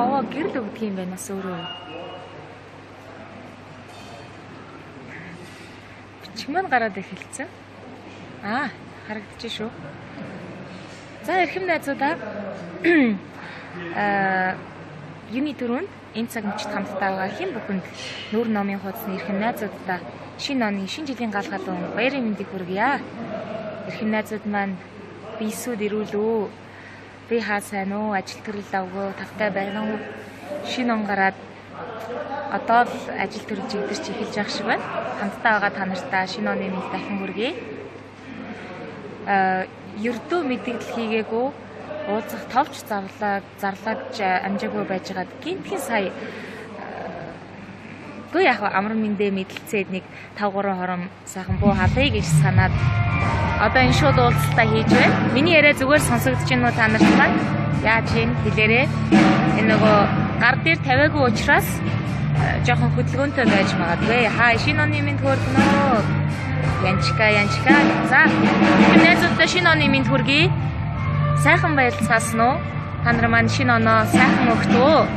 овоо гэрэл өгдөг юм байна бас өөрөө. Бичиг маань гараад эхэлсэн. Харагдчих шүү. За эрхэм найзуудаа юуны түрүүнд энэ цаг мөчид хамтдаа байгаа хэн бүхэнд нүүр номын хуудасны эрхэм найзуудаа шинэ оны шинэ жилийн гал галуун баярын мэндийг хүргье. Эрхэм найзууд маань бийсүүд ирүүлээ. Би хаа сайн уу? Ажил төрөл авгүй тавтай байна уу? Шинэ он гараад одоо л ажил төрөл жигдэрч эхэлж явах шиг байна. Хамтдаа байгаа та нартаа шинэ оны мэнд дахин хүргэе. Ердөө мэдээлэл хийгээгүй уулзах товч зарлаагч амжаагүй байж байгаад гинтхэн сая гоо яг амар мэндэ мэдлцээд нэг 5-3 хором сайхан буу халъя гэж санаад одоо энэ шууд уулзалтаа хийж байна. Миний яриа зүгээр сонсогдож байна уу та нарт маань? Яаж юм хэлээрээ. Энэ нөгөө гар дээр тавиагүй учраас жоохон хөдөлгөөнтэй байж магадгүй. Шинэ оны мэнд хүргэнэ. Янчка. За. Найзуудаа шинэ оны мэнд хүргэе. Сайхан баярлцаасан уу? Та нар маань шинэ оноо сайхан өгтөө.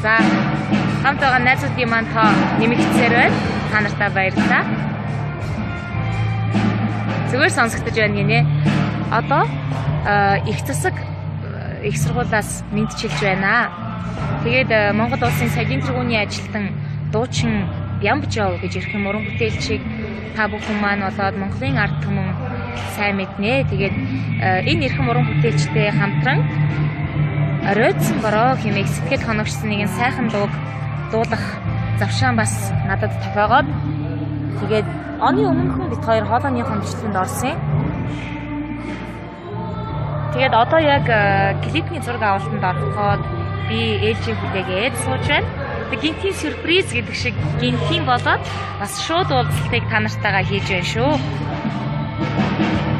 За. Хамт байгаа найзуудын маань та нэмэгдсээр байна. Та нартаа баярлалаа. Зүгээр сонсогдож байна гинэ. Одоо их засаг их сургуулиас мэдчилж байна. Тэгээд Монгол улсын соёлын тэргүүний ажилтан дуучин Бямбжов гэж эрхэм уран бүтээлчийг та бүхэн маань болоод Монголын ард түмэн сайн мэднэ. Тэгээд энэ эрхэм уран бүтээлчтэй хамтран Ройдсон бороо хэмээх сэтгэл хоногчсон нэгэн сайхан дууг дуулах завшаан бас надад тохиогоод тэгээд оны өмнөхөн бид хоёр хоолойны хоногчлолд орсон. Тэгээд одоо яг клипний зураг авалтанд ороход би ээлжийн хүлээгээд сууж байна. Гинтийн сюрприз гэдэг шиг гинтийн болоод бас шууд уулзалтыг та нартайгаа хийж байна шүү.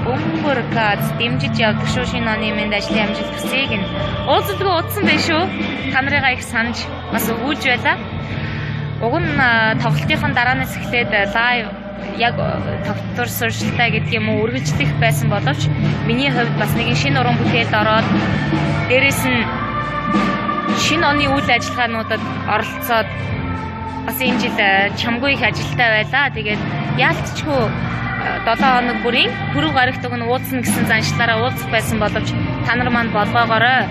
Бөмбөркад дэмжиж явдаг шүү шинэ оны мэнд ажлын амжилт хүсье гин. Уулзалтгүй утсан байх шүү. Та нарыгаа их санаж бас өгүүлж байлаа. Уг нь тоглолтын дараанаас эхлээд лайв яг тогтвор сурчлаа гэдэг юм уу үргэлжлэх байсан боловч миний хувьд бас нэгэн шинэ уран бүтээлд ороод дээрэс нь шинэ оны үйл ажиллагаануудад оролцоод бас энэ жил чамгүй их ажилттай байлаа. Тэгээд яалтчгүй 7 хоног бүрийн түрүү гарагт өгн уулзна гэсэн заншлаараа уулзах байсан боловч та нар маань болгоогоорой.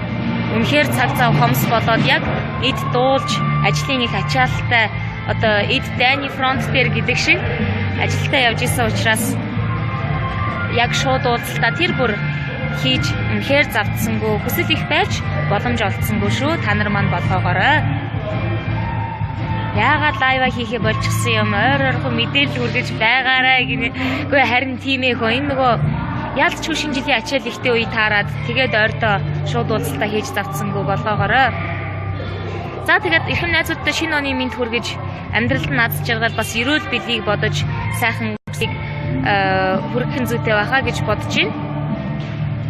Үнэхээр цаг зав хомс болоод яг эд дуулж ажлын их ачаалттай одоо эд дайны фронт дээр гэдэг шиг ажилдаа явж исэн учраас яг шууд уулзалтаа тэр бүр хийж үнэхээр завдсангүй хүсэл их байж боломж олдсонгүй шүү. Та нар маань болгоогоорой. Яагаад лайва хийхэ болчихсон юм? Ойрхон мэдээлэл хүргэж байгаарай гинэ. Үгүй харин тийм ээ хөө. Энэ нөгөө ялцгүй шинэ жилийн ачаал ихтэй үе таарад тэгээд ойртоо шууд уулзалтаа хийж завдсангүй болгоогоорой. За тэгээд эрхэм найзуудтай шинэ оны мэнд хүргэж амьдралд нь аз жаргал бас эрүүл бэлийг бодож сайхан үсийг хүргэх зүйтэй байхаа гэж бодож байна.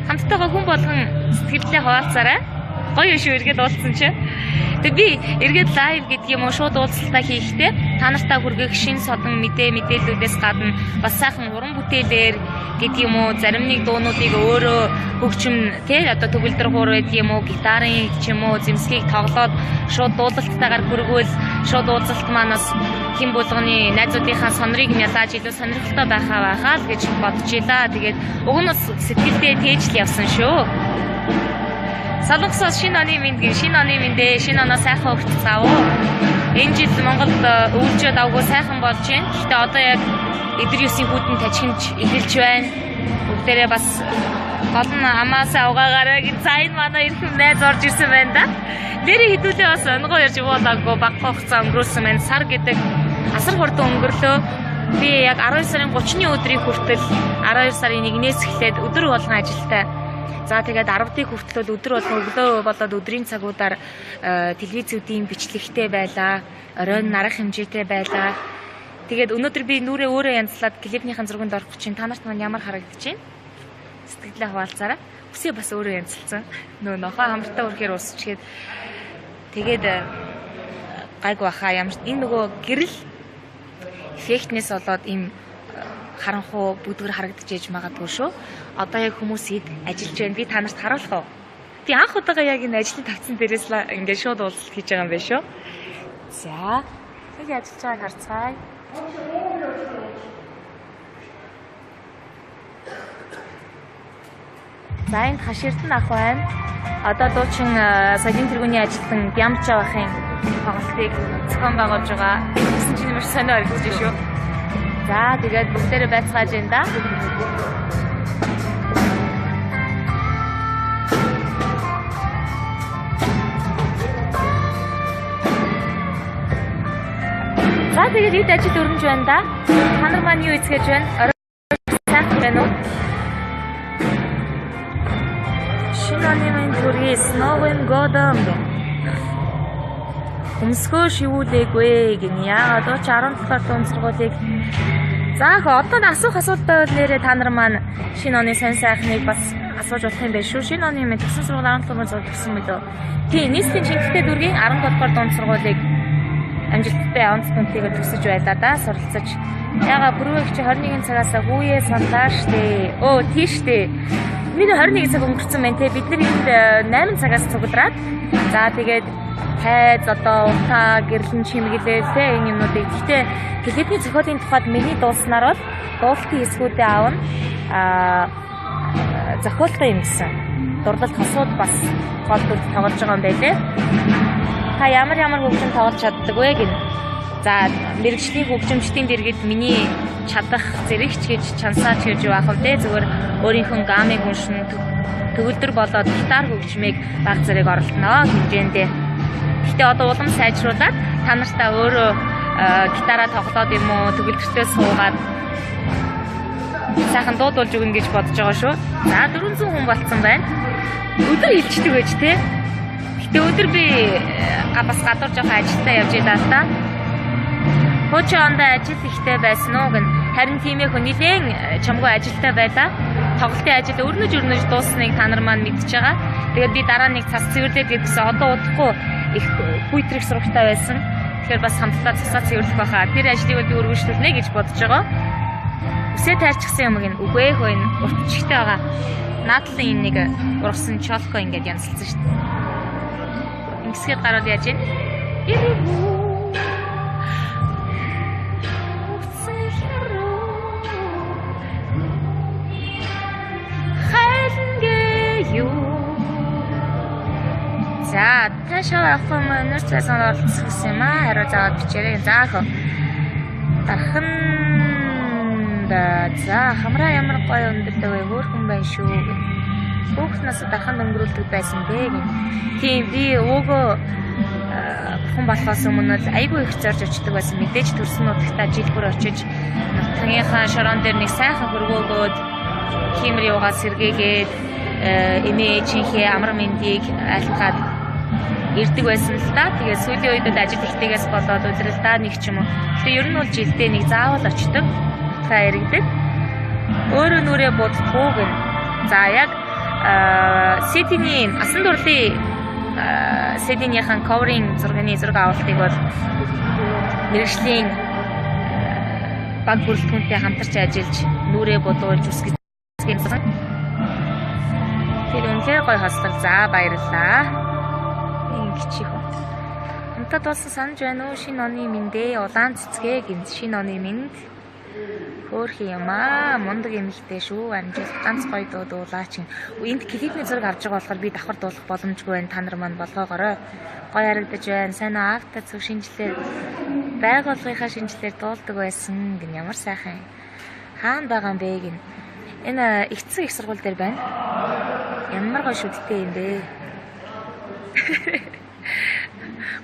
Хамттайгаа хүн болгон сэтгэлдээ хуваалцаарай. Гоё шүү эргээд уулзсан чи. Тэгээд би эргээд лайв гэдэг юм уу шууд уулзалтаа хийхдээ та нартаа хүргэх шин содон мэдээллүүдээс гадна бас сайхан уран бүтээлээр гэдэг юм уу зарим нэг дуунуудыг өөрөө хөгжим тий одоо төгөлдөр хуур байдаг юм уу гитарын ч юм уу зэмсгийг тоглоод шууд дуулалттайгаар хүргвэл шууд уулзалт маань бас хэн болгоны найзуудынхаа сонирыг мялааж илүү сонирхолтой байхаа л гэж бодож илаа. Тэгээд уг нь бас сэтгэлдээ тээжл явсан шүү. Солонгосоос шинэ оны мэнд шинэ оноо сайхан өгцгөө. Энэ жил Монголд өвлжөөд авгүй сайхан болж байна. Гэхдээ одоо яг эдэр юусын хүйтэн тажихж эхэлж байна. Бүгдээрээ бас гол нь амаасаа угаагаараа гэж сайн манай эрхэм найз орж ирсэн байна да. Нэрээ хідүүлээ бас онгоо ярьж уулаагүй багах хугацаа өнгөрөөсөн байна. Сар гэдэг асар хурдан өнгөрлөө. Би яг 12 сарын 30-ны өдрийг хүртэл 12 сарын 1-ээс эхлээд өдөр болгон ажилтаа. За тэгээд 10-ыг хүртэл өдөр болгон өглөө болоод өдрийн цагуудаар телевизүүдийн бичлэгтэй байлаа. Оройн нарах хэмжээтэй байлаа. Тэгээд өнөөдөр би нүрээ өөрөө янзлаад клипнийхэн зурганд орох чинь та нарт маань ямар харагдаж байна? Сэтгэлдээ хуваалцаарай. Үсээ бас өөрөө янзлсан. Нөө нохоо хамартаа үрхээр уусчгээд тэгээд гайг баха ямар энэ нөгөө гэрэл эффектнээс болоод им харанхуу бүдгэр харагдаж ээж магадгүй шүү. Одоо яг хүмүүсийг ажиллаж байна. Би та нарт харуулах уу? Би анх удаага яг энэ ажлын тавцсан дээрээс л ингээд шууд уулзалт хийж байгаа юм байна шүү. За. Тэг ажиллаж байгааг харцгаая. За энд хаширтан ах байна. Одоо дуучин соёлын тэргүүний ажилтан Бямчаа ахын тоглолтыг зохион байгуулж байгаа. Гэсэн чинь маш сонио харагдаж шүү. За тэгээд бүгдээрээ байцгааж байна да. За тэгээд эд ажил өрнөж байна да. Та нар маань юу эзгэж байна? Орой сайхан байна уу? Шинэ оны минь төргий сновын годом. Өмсгөө шивүүлээгүй гин яагаад ч 17 дунд сургуулийг заах одоо асуух асуулт байвал нэрээ та нар маань шинэ оны сонь сайхныг бас асууж болох юм байна шүү. Шинэ оны минь төсөл сургууль 17 дунд сурсан мэт. Тийм нийслэлийн шинжилгээ дүргийн 17 дугаар дунд сургуулийг амжилттай онцгойтэйгээр төгсөж байлаа да суралцаж. Яга бүрвэг чи 21 цагаас хүүе сандаа штэ. Оо тийштэй. Миний 21 цаг өнгөрцөн байна те. Бид нар энд 8 цагаас цуглараад. За тэгээд хайз одоо утаа гэрлэн чимгэлээ те энэ юмнуудыг. Гэхдээ клипний зохиолын тухайд миний дууснаар бол дуулалтын хэсгүүдээ аавна зохиолтой юм гэсэн. Дурлалт хосууд бас гол дүр тоглож байгаа юм байлээ. Та ямар хөгжим тоглож чаддаг вэ гин. За мэрэгжлийн хөгжимчдийн дэргэд миний чадах зэрэгч гэж чансаач гэж байх вэ зүгээр өөрийнхөө гамыг уншин төгөлдөр болоод гитар хөгжмийг баг зэрэг оролдоно хэмжээндээ. Гэхдээ одоо улам сайжруулад та нартаа өөрөө гитараа тоглоод юм уу төгөлдөртөө суугаад сайхан дуудуулж өгнө гэж бодож байгаа шүү. За 400 хүн болцсон байна. Өдөр хилчдэг байж тээ. Гэтэ өдөр би бас гадуур жоохон ажилдаа явж байлаа л да. Хуучин ондоо ажил ихтэй байсан уу гэн. Харин тийм ээ хүнийхэн чамгүй ажилдаа байлаа. Тоглолтын ажил өрнөж дуусныг та нар маань мэдчихэж байгаа. Тэгээд би дараа нэг цас цэвэрлээд гэдгсэн одоо удахгүй их бүйтрэх сурагтай байсан. Тэгэхээр бас хамтдаа цасаа цэвэрлэх байхаа. Тэр ажлыг би өргөжлүүлнэ гэж бодож байгаа. Үсээ тайрчихсан юм гин. Үгүй ээ хөөе. Уртчигтэй байгаа. Наадлын энэ нэг ургасан чолко ингээд янзлсан шүү дээ. Ингэсгээд гараад яаж ийн? За, ташаа авах юм өнөр цаасан оролцсон юм аа. Хариу заваад бичээрэй. Заах. Дарханда за хамраа ямар гоё өндөртэй вэ? Хөөрхөн байна шүү. Хүүхднээс дарханд өнгөрүүлдэг байсан бэ гэн. Тийм би өвгөө бурхан болохоос өмнө айгүй их зорж очдөг байсан. Мэдээж төрсөн нутагтаа жил бүр очиж нутгийнхаа шорон дээр нэг сайхан хөргөөгөөд химэр юугаа сэргээгээд эмээ чихээ амар мэндийг айлтгаад ирдэг байсан л да. Тэгээд сүүлийн үед ажил ихтэйгээс болоод өдрөлдөө нэг ч юм уу. Тэгээд ер нь бол жилдээ нэг заавал очдог. Та иргэдэг. Өөрөө нүрээ боддгоо гэн. За яг Сиднейний асан дурлалын Сиднейнийхэн коврын зургийн зураг авалтыг бол мэргэжлийн банк бүрэлдэхүүнтэй хамтарч ажиллаж нүрээ бодуулж үсгэсэн. Тэр үнэхээр гоё хослол. За баярлалаа. Ингэчих үү. Хамтад болсон санаж байна уу? Шинэ оны мэндэ улаан цэцгээ гинц шинэ оны мэнд хөөх юм аа. Мундаг эмэгтэй шүү. Амжилт ганц гоё дуулаач. Энд клипний зураг авч байгаа болохоор би давхар дуулах боломжгүй байна. Та нар маань болгоогоорой. Гоё харагдаж байна. Сайн аавта зөв шинжилээр байгууллагынхаа шинжилээр дуулдаг байсан гин ямар сайхан. Хаана байгаа юм бэ гин. Энэ эцэг их сургууль дээр байна. Ямар гоё шүдтэй юм бэ.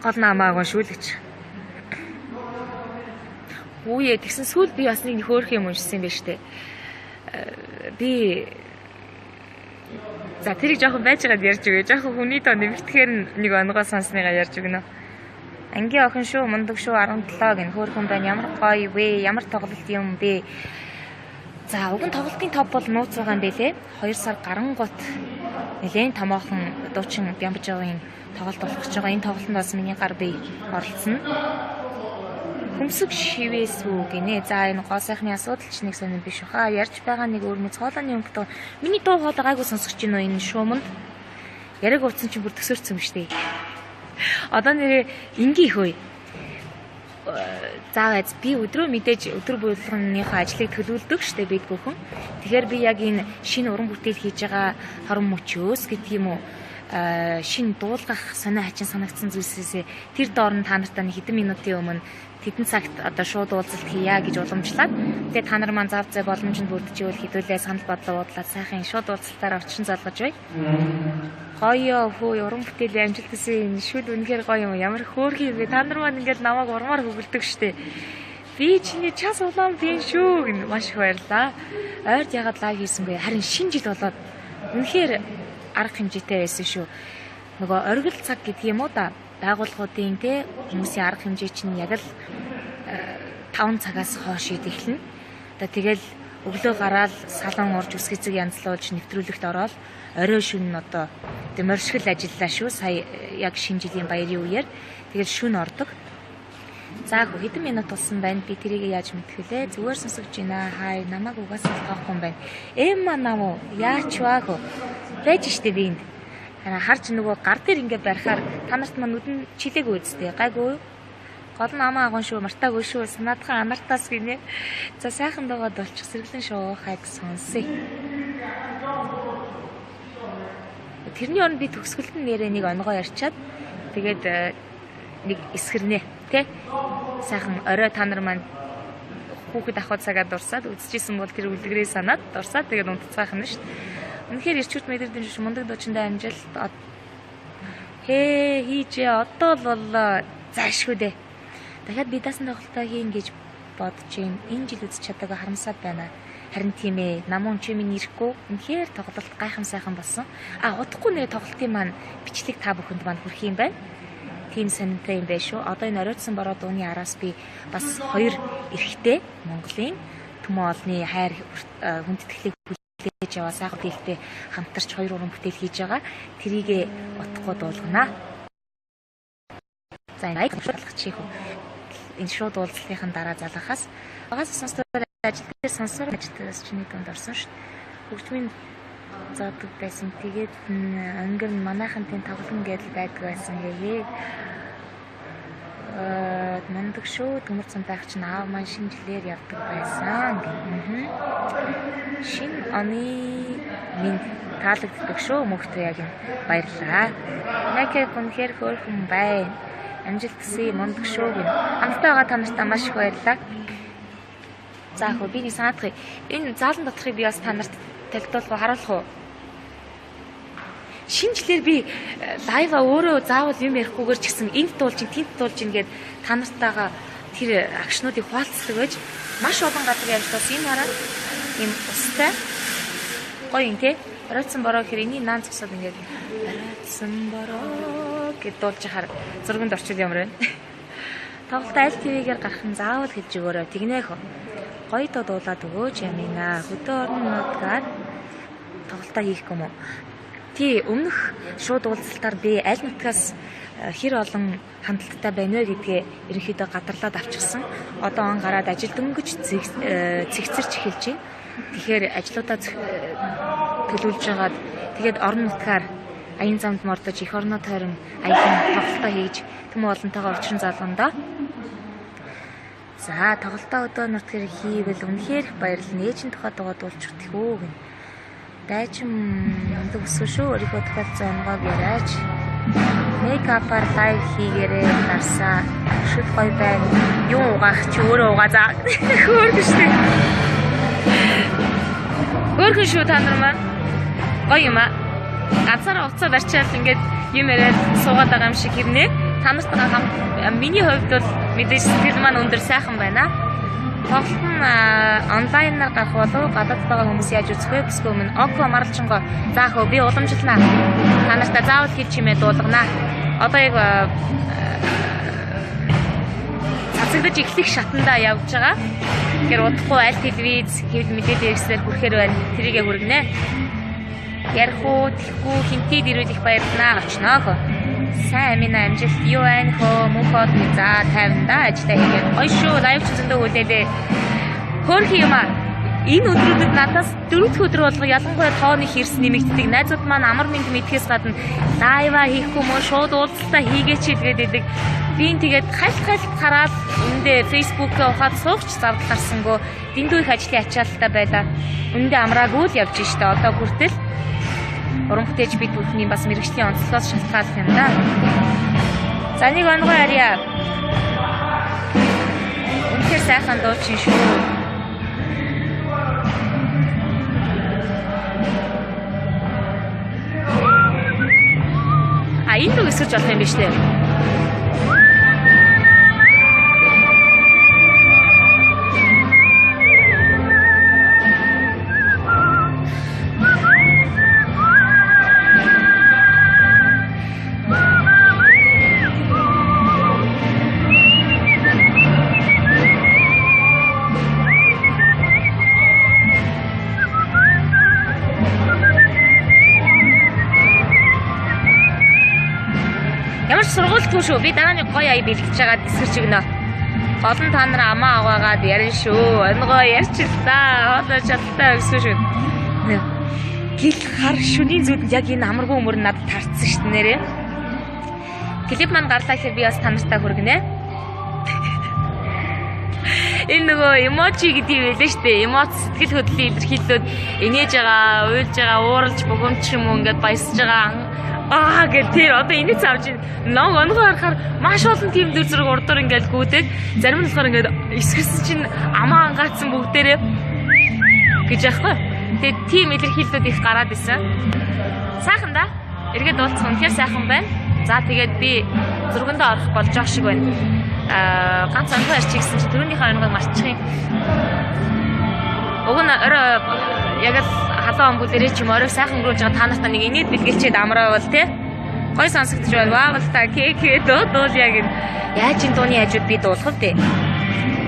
Гол намаагүй шүү л гэж. Үе тэгсэн сүүл би бас нэг хөөх юм уншсан юм байна штэ. Би за тэрийг жоохон байж байгаад ярьж өгье. Жоохон хүний тоо нэмэгдэхээр нэг онгоо сонсныгаа ярьж өгнө. Ангийн охин шүү, мундаг шүү 17 гэн хөөхөн байна. Ямар гоё вэ? Ямар тоглолт юм бэ? За уг нь тоглолтын топ бол нууц байгаа юм байлээ. 2 сар гарангуут нэлээд томоохон дуучин Бямбажгийн тоглолт болох гэж байгаа. Энэ тоглолтод бас миний гар бие оролцсон. Хүмсэг шивээс үү гинэ. За энэ гоо сайхны асуудал ч нэг сонир биш хаа. Ярьж байгаа нэг өөр мэд цоолооны өнгөтэй. Миний дуу хоолой гайгүй сонсогч гинөө энэ шууманд. Яриг ууцсан чинь бүр төсөөрсөн юм штэ. Одоо нэрээ ингийн хөөе. Заавал би өдрөө мэдээж өдөр болгоныхоо ажлыг төлөвлөдөг штэ бид бүхэн. Тэгэхээр би яг энэ шинэ уран бүтээл хийж байгаа хорон мөчөөс гэдэг юм уу шинэ дуулгах сонио хачин санагдсан зүйлсээс тэр доор нь та нартай хэдэн минутын өмнө тэдэн цагт одоо шууд уулзалт хийя гэж уламжлаад тэгээ та нар маань зав зав боломжинд бүрдчихвэл хэдүүлээ санал бодлоо бодлоод сайхан шууд уулзалтаар орчин залгаж бай. Гоё хөө уран бүтээлийн амжилт гэсэн шүл үнэхээр гоё юм. Ямар хөөрхий вэ? Та нар маань ингээд намайг урмаар хөглөдөг штэ. Би чиний час улаан би шүү гэн маш их баярлаа. Ойрд ягаад лайв хийсэнгүй. Харин шинэ жил болоод үнэхээр арга хэмжээтэй байсан шүү. Нөгөө оргил цаг гэдэг юм уу да. Байгууллагуудын те хүмүүсийн арга хэмжээ чинь яг л 5 цагаас хойш эхэлнэ. Одоо тэгэл өглөө гараад салон урж үсгэцэг янзлуулж нэвтрүүлэгт ороод орой шөнө одоо тэг морьшгол ажиллаа шүү. Сая яг шинэ жилийн баярын үеэр тэгэл шөнө ордог. За хэдэн минут болсон байна. Би тэрийг яаж мэдэх вүлээ? Зүгээр сонсогч байна. Хай намайг угаасаа тоохгүй юм байна. Эмма намуу яач ваа байж штэ би энд. Харж нөгөө гар дээр ингээд барихаар та нарт маань нүдэн чилээгүй үсттэй. Гайгүй. Гол нь амаа агуун шүү, мартаагүй шүү. Санаадхан анартаас гинэ. За сайхан дуугаад болчих сэргэлэн шүү. Хайг сонсъё. Тэрний оронд би төгсгөлтөнд нэрээ нэг онгоо ярьчаад тэгээд нэг эсгэрнэ тий. Сайхан орой та нар маань хүүхэд ахуй цагаад дурсаад үзчихсэн бол тэр үлгэрээ санаад дурсаад тэгээд унтцгаах нь шүү. Үнэхээр ирчүүд мэдэрдэн шүү мундаг дуучиндаа амжилт хийжээ одоо л боллоо заашгүй дээ. Дахиад би даасан тоглолтоо хийн гэж бодож байна. Энэ жил үзэж чадаагүй харамсаад байна. Харин тийм ээ намуун чи минь ирэхгүй үнэхээр тоглолт гайхам сайхан болсон. Удахгүй нэр тоглолтын маань бичлэг та бүхэнд маань хүрэх юм байна. Тийм сонирхолтой юм байна шүү. Одоо энэ оройтсон бороо дууны араас би бас 2 эрэгтэй Монголын төмөн олны хайр хүндэтгэлийг хийж яваа сайхан бүтээлтэй хамтарч 2 уран бүтээл хийж байгаа. Тэрийгэ утгагүй дуулгана. За лайк болгочих уу. Энэ шууд уулзлахын дараа залгахаас багаас сонсдог ажил дээр сонсоор ажилтнаас чиний дунд орсон шүү. Хөгжмийн заадаг байсан. Тэгээд өнгөр нь манайхан тийм тоглоом гэдэл байдаг байсан гээ. Мундаг шүү. Төмөр цантайх чинь аав маань шинэ жилээр явдаг байсан гэх. Шинэ оны минь таалагддаг шүү мөхтэй яг юм. Баярлалаа. Накэ үнэхээр хөөрхөн бай. Амжилт хүсье мундаг шүү гэн. Хамтдаа байгаа та нартай маш их баярлалаа. За хөө би нэг санаадах. Энэ заалан доторхыг би бас та нарт тайлбарлах уу, харуулах уу? Шинэ жилээр би лайва өөрөө заавал юм ярихгүйгээр ч гэсэн энд дуулж, тэнд дуулж ингээд та нартайгаа тэр агшнуудыг хуваалцдаг байж маш олон газар явж бас энэ хараад юм устай гоё юм те. Оройтсон бороо гэхээр энийг наан зогсоод ингээд оройтсон бороо гэд дуулж хахаар зурганд орчил ямар байна. Тоглолт аль ТV-гээр гарах нь заавал хэлж өгөөрэй. Тэгнээх гоё дуулаад өгөөч юм ийна. Хөдөө орон нутгаар тоглолтоо хийх юм уу? Тий өмнөх шууд уулзалтаар би аль нутгаас хэр олон хандлттай байна вэ гэдгээ ерөнхийдөө гадарлаад авчихсан. Одоо он гараад ажил дөнгөж цэгцэрч эхэлж байна. Тэгэхээр ажлуудаа төлөвлөж байгаад тэгээд орон нутгаар аян замд мордож эх орноо тойрон аян тоглолтоо хийж тэм олонтойгоо урьдчилан залгандаа. За тоглолтоо өдөө нутгаар хийвэл үнэхээр их баярлалаа. Ээжийн тухай дуулчих тэхүү гэн. Дайчин мундаг өсгөө шүү. Өөрийнхөө тохиолдсон онгойг яриач. Мейкапаар лайв хийгээрэй нарсаа. Шүд гоё байна. Юу угаах чи өөрөө угаа за. Хөөргөн шүү. Хөөргөн шүү та нар маань. Гоё юм аа. Ганцаараа уцаа барьчаал ингээд юм яриад суугаад байгаа юм шиг хэрнээ. Та нартайгаа хамт миний хувьд бол мэдээж сэтгэл маань өндөр сайхан байна. Тоглолт нь онлайнаар гарах болов гадаад байгаа хүмүүс яаж үзэх вэ гэсгүй өмнө Око маралчинго заахөө би уламжлалнаа. Та нартай заавал хийж чимээ дуулганаа. Одоо яг цацагдаж эхлэх шатандаа явж байгаа. Тэгэхээр удахгүй аль телевиз хэвлэл мэдээлэл хэрэгслэр хүрэхээр байна. Тэрийгэ хүргэнэ. Ярих уу, тэхгүй хинтээд ирүүл их баярлнаа очноо. Сайн амина амжилт юу байна хөө мөнхөд за 50 да ажиллаа хийгээд гоё шүү лайв ч зөндөө үлээлээ хөөрхи юм аа Энэ өдрүүдэд надаас 4 дахь өдөр болго ялангуяа тооны хэрс нэмэгддэг. Найзууд маань амар минь мэдхээс гадна дайва хийхгүй мөн шууд уулзалтаа хийгээч гэдэг. Би тэгээд хальт хараад эндээ фэйсбүүкээ ухаад суугч завд гарсангүй дэндүү их ажлын ачаалттай байлаа. Үндэ амраагүй л явж штэ. Одоо хүртэл уран бүтээж бид бүхний бас мэрэгжлийн онцлогоос шалтгаалсан юм да. За нэг онгой арья. Үнэхээр сайхан дуучин шүү. Энэ үг эсэрч болох юм биш үү? Сургуультгүй шүү. Би дарааны гоё ая бэлгэж байгаа дисгэрч өгнө. Гол нь та нар амаа аваагаад ярина шүү. Өнгөө ярьчлаа. Хоолой чадaltaа өгсөн шүү. Гэл хар шүний зүуд яг энэ амаргүй өмөр надад тарцсан шүү нэрээ. Клип маань гарлаа гэхээр би бас та нартай хүргэнэ. Энэ нөгөө эможи гэдэг юм байлээ шүү дээ. Эмоц сэтгэл хөдлөлийн илэрхийлэлүүд инээж байгаа, уйлж байгаа, ууралж бухимч юм уу ингээд баясаж байгаа. Гэл тэр одоо энийг авч ног онгоо харахаар маш олон тийм дүр зураг урдуур ингээд гүйдэг. Зарим нь болохоор ингээд эсгэрсэн чинь амаа ангаацсан бүгдээрээ гэж яахгүй. Тэгээд тийм илэрхийлэлүүд их гараад исэн. Сайхан да. Эргээд уулзах үнэхээр сайхан байна. За тэгээд би зургандаа орох болж байгаа шиг байна. Ганц онгоо ярьчих гэсэн чинь түрүүнийхээ онгойг марчих юм. Уг нь яг л халуун омгуудэрээ ч юм орой сайхан өнгөрүүлж байгаа та нарт нэг инээд бэлгэлчээд амраавал те гой сонсогдож байна. Ваавал та кекээ дуудвал яг яаж энэ дууны хажууд би дуулах вэ?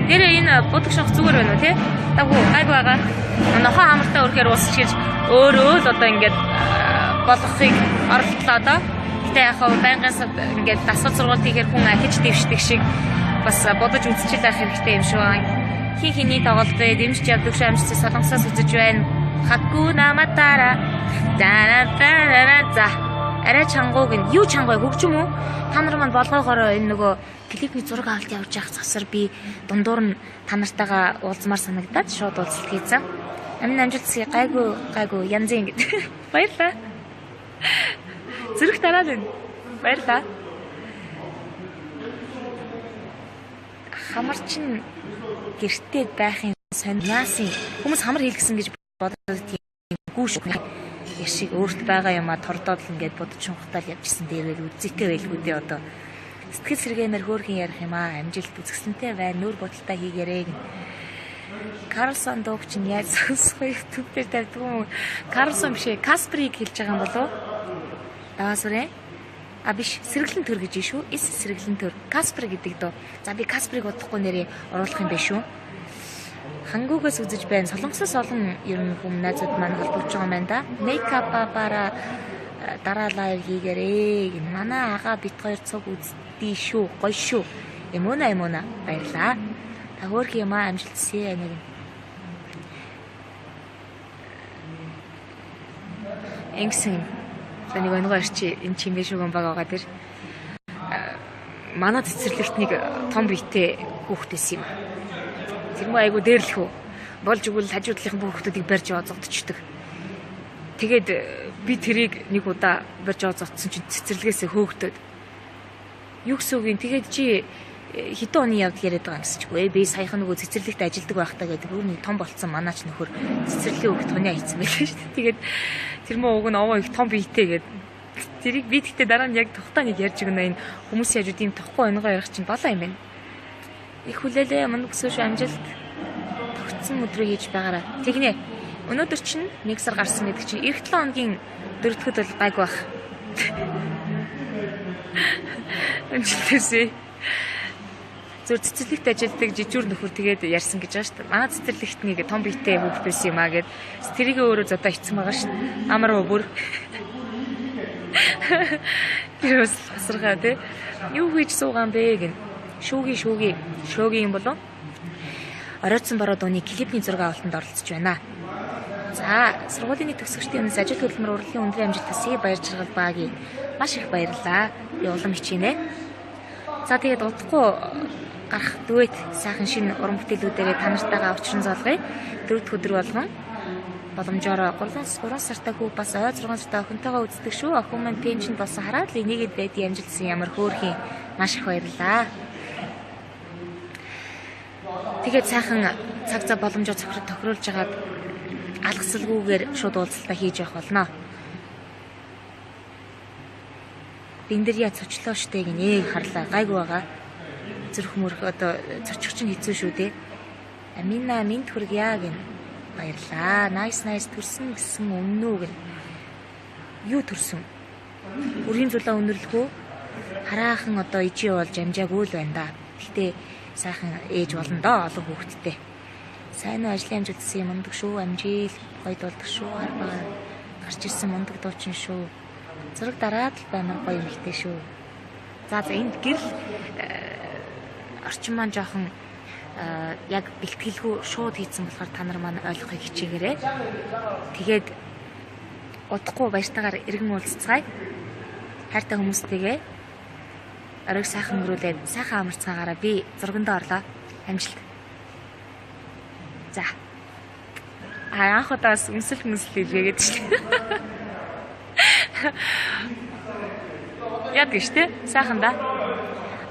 Тэр энэ будах шах зүгээр байна уу те? Таггүй гайг байгаа. Нохоо хамартай өрхөөр уусч гэж өөрөө л одоо ингээд болгохыг оролдлоо доо. Гэтэ яг хав байнгаас ингээд дасгал сургалт хийхээр хүн ахиж дэвшдэг шиг бас бодож үзчихэл байх хэрэгтэй юм шүү. Хиний тоглолтыг дэмжиж явдаг шүү амжилттай солонгосоос үзэж байна. Хакуна матара за арай чангууг нь юу чангуй хөгжим үү? Та нар манд болгоогоор энэ нөгөө клипний зураг авалт явуулж явах засар би дундуур нь та нартайгаа уулзмаар санагдаад шууд уулзалт хийсэн. Амин амжилтсыг гайгүй янзын гэд. Баярлаа. Зүрх тараад байна. Баярлаа. Хамар чин гэртээ байхын сониасын хүмүүс хамар хийлгэсэн гэж бодоод тиймгүй шүү. Яшиг өөрт байгаа юм а тордоод л ингээд бодож шунхтаал явжсэн дээрэл үзэхтэй байлгүй дээ одоо. Сэтгэл сэргээмээр хөөрхөн ярих юм а амжилт үзэсгэлэнтэй байна. Нүүр бодолтой хийгээрэй. Карлсон дууг чинь яаж сонсох вэ? YouTube дээр тавьдаг юм. Карлсон биш ээ. Касприйг хэлж байгаа юм болов уу? Даваасүрэ. А биш, сэргэлэн төр гэж шүү. Эс сэргэлэн төр. Каспер гэдэг дөө. За би Касприйг удахгүй нэрээ оруулах юм байна шүү. Хангуугаас үзэж байна. Солонгосоос олон ер нь хүмүүс найзууд маань холбогдож байгаа юм байна да. Мейкапаараа дараа лайв хийгээрэй. Манай ага бит хоёр цуг үзтий шүү. Гоё шүү. Эмона баярлаа. Та хөөрхөн юм аа амжилтсэ нэг. Энгсэн. Нэг онгоо арчи энэ чимээ шүүгэн байгаа тэр. Манай цэцэрлэгт нэг том биетэй хүүхдээс юм. Тэр муу айгу дээрлэх үү. Болж игэл хажуудлынхан хүүхдүүдийг барьж яваа зовдчихдаг. Тэгээд би тэрийг нэг удаа барьж яваа зовдсон чинь цэцэрлэгээс хөөгдөд. Юу гэсэн үг юм. Тэгээд чи хэдэн оны явдал яриад байгаа юм гэсчгүй. Би саяхан нөгөө цэцэрлэгт ажилладаг байхдаа гэдэг өөрний том болцсон манаач нөхөр цэцэрлэгийн хүүхд туны хайцсан байлаа шүү дээ. Тэгээд тэр муу уг нь овоо их том биетэй гэдэг. Тэрийг би тэгтээ дараа нь яг тухтаа нэг ярьж өгнө энэ хүмүүсийн хажууд ийм тохгүй онгоо ярих чинь болоо юм байна. Их хүлээлээ манд өсөш амжилт тогтсон өдрөө хийж байгаараа. Тэгнэ. Өнөөдөр чинь 1 сар гарсан гэдэг чинь эх 7 хоногийн 4-р бол гайг байх. Амжилтсэ. Зөв цэцэрлэгт ажилладаг жижүүр нөхөр тэгээд ярьсан гэж байгаа шүү дээ. Манай цэцэрлэгт нэг том биетэй хүүхэд байсан юм аа гэд. Тэрийг өөрөө зодоо ицсэн байгаа шүү дээ. Амар бүр. Тэр бас асаргаа тий. Юу хийж суугаан бэ гэн. Шүүгийн юм болов? оройтсон бороо дууны клипний зураг авалтанд оролцож байна. За, сургуулийн төгсөгчдийн өмнөөс ажил хөдөлмөр урлагийн өндрийн амжилт төсөйг баяр жаргал багийг маш их баярлалаа. Би улам хичээнэ. За тэгээд удахгүй гарах дуэт сайхан шинэ уран бүтээлүүдээрээ та нартайгаа уулзсан золгоё. 4 өдөр болгон боломжоор 3 сартаа хүү бас ой 6 сартаа охинтойгоо үздэг шүү. Охин маань пеншн болсон хараад л энийгэд байдгийн амжилтсан ямар хөөрхийн маш их баярлалаа. Тэгээд сайхан цаг зав боломжоор тохируулж хагаад алгасалгүйгээр шууд уулзалтаа хийж явах болно. Биндэрья цочлоо штэ гинэ харлаа гайгүй байгаа. Зүрх мөрх одоо цочих чинь хэцүү шүү дээ. Амина минт хүргье гин баярлаа. Nice төрсөн гэсэн өмнөө гин. Юу төрсөн? Үрийн зулаа өнөрлөхөө хараахан одоо ижи болж амжаагүй л байна да. Гэхдээ сайхан ээж болно доо олон хүүхэдтэй. Сайн ажлын амжилт гэсэн юм ундаг шүү. Амжийл гоё дуулдаг шүү. Харбаа гарч ирсэн мундаг дуучин шүү. Зураг дараад л баймар гоё юмхтэй шүү. За энд гэрэл орчин маань жоохон яг бэлтгэлгүй шууд хийцэн болохоор та нар маань ойлгохыг хичээгээрэй. Тэгээд удахгүй баяртайгаар иргэн уулзцгаая. Хайртай хүмүүстэйгээ оройг сайхан өнгөрүүлээд сайхан амарцгаагаараа би зургандаа орлоо. Амжилт. За. Анх удаас өмсөл хэлгээд шүү. Яд гэжтэй сайхан да.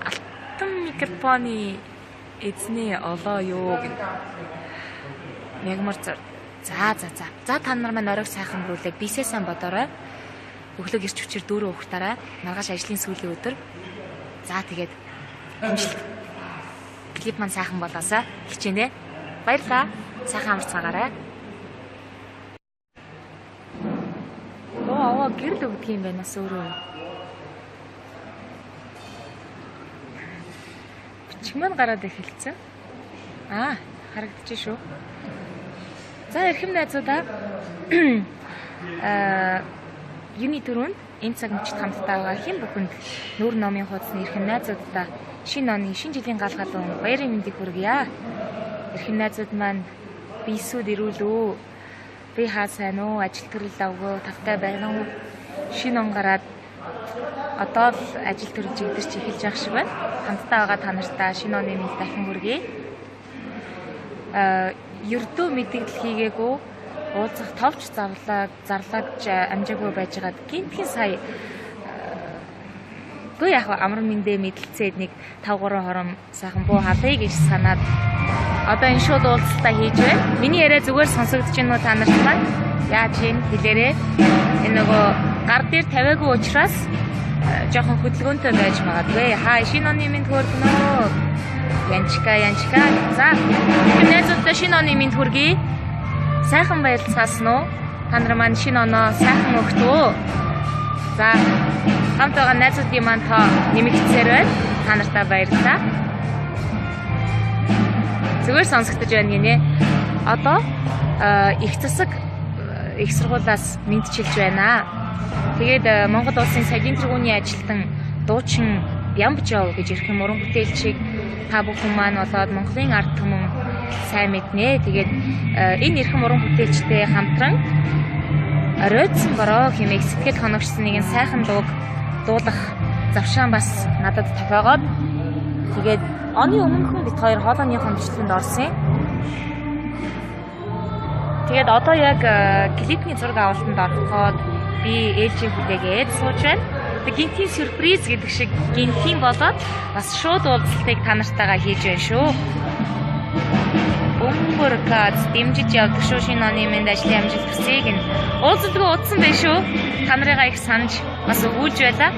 Алтан микрофоны эзний олоо юу гэн. Ягмар зар. За та нар маань оройг сайхан өнгөрүүлээд бисээ сайн бодоорой. Өглөө гэрч хүчээр дөрөв ухтаарай. Маргааш ажлын сүүлийн өдөр. За тэгээд амжилт. Клип маань сайхан болоосаа хичээнэ. Баярлалаа. Сайхан амарцгаагаарай. Оо гэрэл өгдөг юм байна бас өөрөө. Бичиг маань гараад эхэлсэн. Харагдчих шүү. За эрхэм найзуудаа юуны төрөнд энэ цаг мөчид хамтдаа байгаа хэн бүхэнд нүүр номын хуудасны эрхэм найзуудаа шинэ оны шинэ жилийн гал галуун баярын мэндийг хүргье. Эрхэм найзууд маань бийсүүд ирүүлөө. Би хаа сайн уу? Ажил төрөл авгүй тавтай байна уу? Шинэ он гараад одоо л ажил төрөл жигдэрч эхэлж явах шиг байна. Хамтдаа байгаа та нартаа шинэ оны мэнд дахин хүргэе. Ердөө мэдээлэл хийгээгүй уулзах товч зарлаагч амжаагүй байжгаад гинтхэн сая гоо яг амар мэндэ мэдлцээд нэг 5-3 хором сайхан буу халъя гэж санаад одоо энэ шууд уулзалтаа хийж байна. Миний яриа зүгээр сонсогдож байна уу та нарт маань? Яаж юм хэлээрээ. Энэ нөгөө гар дээр тавиагүй учраас жоохон хөдөлгөөнтэй байж магадгүй. Шинэ оны мэнд хүргэнэ. Янчка. За найзуудаа шинэ оны мэнд хүргэе. Сайхан баярлцаасан уу? Та нар маань шинэ оноо сайхан өгтөө. За хамт байгаа найзуудын маань та нэмэгдсээр байна. Та нартаа баярлалаа. Зүгээр сонсогдож байна гинэ. Одоо их засаг их сургуулиас мэдчилж байна. Тэгээд Монгол улсын соёлын тэргүүний ажилтан дуучин Бямбжоо гэж ирэх уран бүтээлчийг та бүхэн маань болоод Монголын ард түмэн сайн мэднэ. Тэгээд энэ эрхэм уран бүтээлчтэй хамтран оройтсон бороо хэмээх сэтгэл хоногчсон нэгэн сайхан дууг дуулах завшаан бас надад тохиогоод тэгээд оны өмнөхөн бид хоёр хоолойны хонжлолтод орсон. Тэгээд одоо яг клипний зураг авалтанд ороход би ээлжийн хүлээгээд сууж байна. Гинтийн сюрприз гэдэг шиг гинтийн болоод бас шууд уулзалтыг та нартайгаа хийж байна шүү. Бөмбөркад дэмжиж явдаг шүү шинэ оны мэнд ажлын амжилт хүсье гэн. Уулзалтгүй утсан байх шүү. Та нарыгаа их санаж бас өгүүлж байлаа.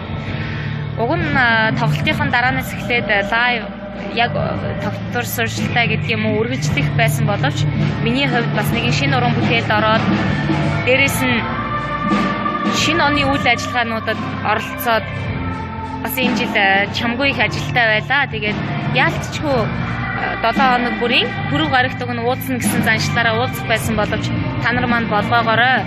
Уг нь тоглолтын дараанаас эхлээд лайв яг тогтвор сурчлаа гэдэг юм уу үргэлжлэх байсан боловч миний хувьд бас нэгэн шинэ уран бүтээлд ороод дээрэс нь шинэ оны үйл ажиллагаануудад оролцоод бас энэ жил чамгүй их ажилтаа байлаа. Тэгээд яалтчгүй 7 хоног бүрийн түрүү гарагт өгн уулзна гэсэн заншлаараа уулзах байсан боловч та нар маань болгоогоорой.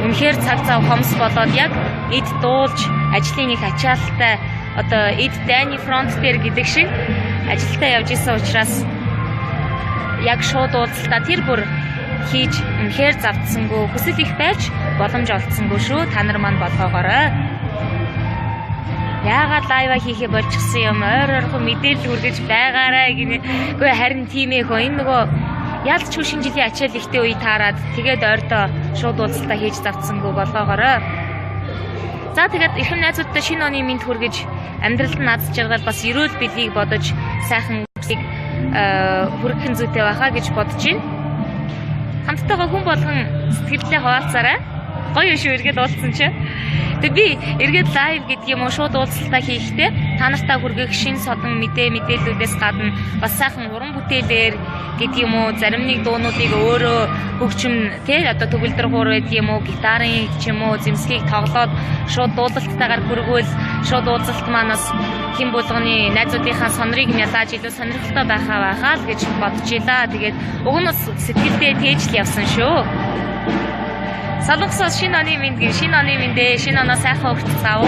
Үнэхээр цаг зав хомс болоод яг эд дуулж ажлын их ачаалттай одоо эд дайны фронт дээр гэдэг шиг ажилдаа явж исэн учраас яг шууд уулзалтаа тэр бүр хийж үнэхээр завдсангүй, хүсэл их байж боломж олдсонгүй шүү. Та нар маань бодгоогоорой. Яагаад лайва хийхэ болчихсон юм? Ойр ойрхон мэдээлэл хүргэж байгаарай гинэ. Үгүй харин тийм ээ хөө. Энэ нөгөө ялч шинэ жилийн ачаал ихтэй үе таарад тэгээд ойртоо шууд уулзалтаа хийж завдсангүй болгоогоорой. За тэгээд эрхэм найзуудтай шинэ оны мэнд хүргэж амьдралд нь аз жаргал бас эрүүл бэлийг бодож сайхан үсийг хүргэх зүйтэй байхаа гэж бодож байна. Хамттайгаа хүн болгон сэтгэлдээ хуваалцаарай. Гоё шүү эргээд уулзсан чи. Тэг би эргээд лайв гэдэг юм уу шууд уулзалтаа хийхдээ та нартай хүргэх шинэ содон мэдээллүүдээс гадна бас сайхан уран бүтээлээр гэдэг юм уу зарим нэг дуунуудыг өөрөө хөгжим тий одоо төгөлдөр хуур байдаг юм уу гитарын ч юм уу зэмсгийг тоглоод шууд дуулалттайгаар хүргүүл шууд уулзалт манаас хэн болгоны найзуудынхаа сонрыг нялааж илүү сонирхолтой байхаа л гэж бодож илаа. Тэгээд уг нь бас сэтгэлдээ тээжл явсан шүү. Солонгосоос шинэ оны мэндгээ шинэ оны мэндээ шинэ оноо сайхан өгч заав.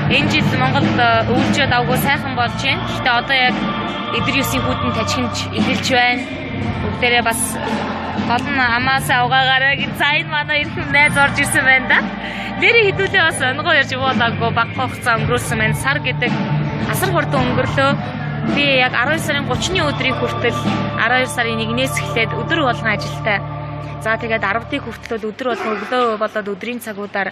Энэ жил Монголд өвлжөөд авгүй сайхан болж байна. Гэхдээ одоо яг эдэр юусын хүдэн тажигнж эхэлж байна. Бүгдээрээ бас гол нь амаасаа угаагаараа гэж цайн манай ирхэн найз орж ирсэн байна да. Нэрээ хідүүлээ бас онгоо ярьж уулаагүй багах хугацаа өнгөрүүлсэн байна. Сар гэдэг асар хурдан өнгөрлөө. Би яг 12 сарын 30-ны өдрийг хүртэл 12 сарын 1-ээс эхлээд өдөр болгон ажилтаа. За тэгээд 10-ыг хүртэл өдөр болгон өглөө болоод өдрийн цагуудаар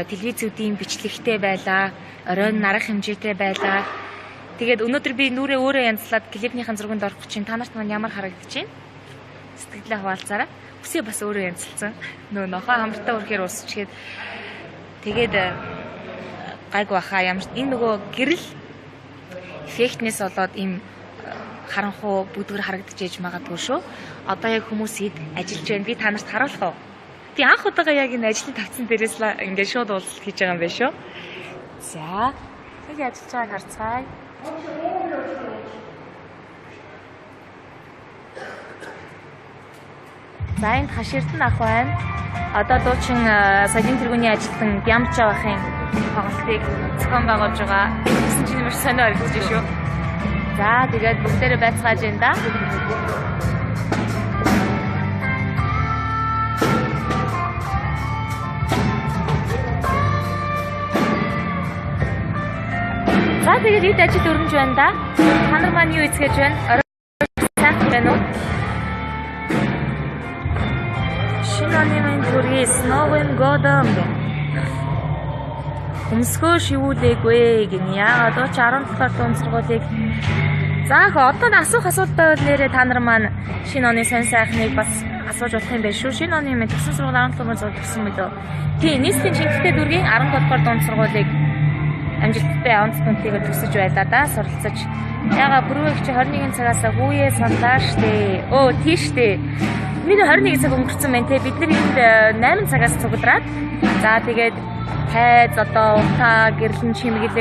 телевизүүдийн бичлэгтэй байлаа. Оройн нарах хэмжээтэй байлаа. Тэгээд өнөөдөр би нүрээ өөрөө янзлаад клипнийхэн зурганд орох чинь та нарт маань ямар харагдаж байна? Сэтгэлээ хуваалцаарай. Үсээ бас өөрөө янзлсан. Нохоо хамртаа өрхөөр уусчихээд тэгээд гайг баха ямар энэ нөгөө гэрэл эффектнээс болоод им харанхуу бүдгэр харагдаж ээж магадгүй шүү. Одоо яг хүмүүсийг ажиллаж байна. Би та нарт харуулах уу? Тий анх удаага яг энэ ажлын тавцсан дээрээс л ингээд шууд уулзалт хийж байгаа юм байна шүү. За. Тэг ажиллаж байгааг харцгаая. За энд хаширтан ах байна. Одоо дуучин соёлын тэргүүний ажилтан Бямчаа бахын тоглолтыг зохион байгуулж байгаа. Гэсэн чинь маш сонио харагдаж шүү. За тэгээд бүгдээрээ байцгааж байна да. За тэгээд эд ажил өрнөж байна да. Та нар маань юу эзгэж байна? Сайхан байна уу? Шинэ оны мэнд хүргэе Snowing Godom. Өмсгөө шивүүлээгүй гин яагаад ч 17 дахь дунд сургуулийг заах одоо асуух асуулт байвал нэрээ та нар маань шинэ оны сонь сайхныг бас асууж болох юм байна шүү. Шинэ оны мэд төсөн сургууль 17 дугаар зориулсан мөлөө. Тийм нийслэлийн шинжилгээ дүүргийн 17 дугаар дунд сургуулийг амжилттай онц түнтэйгээр төгсөж байлаа да суралцаж. Яга бүрвэгч 21 цагаас хүүе сандаа штэ. Оо тийштэй. Миний 21 цаг өнгөрцөн байна те. Бид нар энд 8 цагаас цуглараад. За тэгээд хайз одоо утаа гэрлэн чимэглээ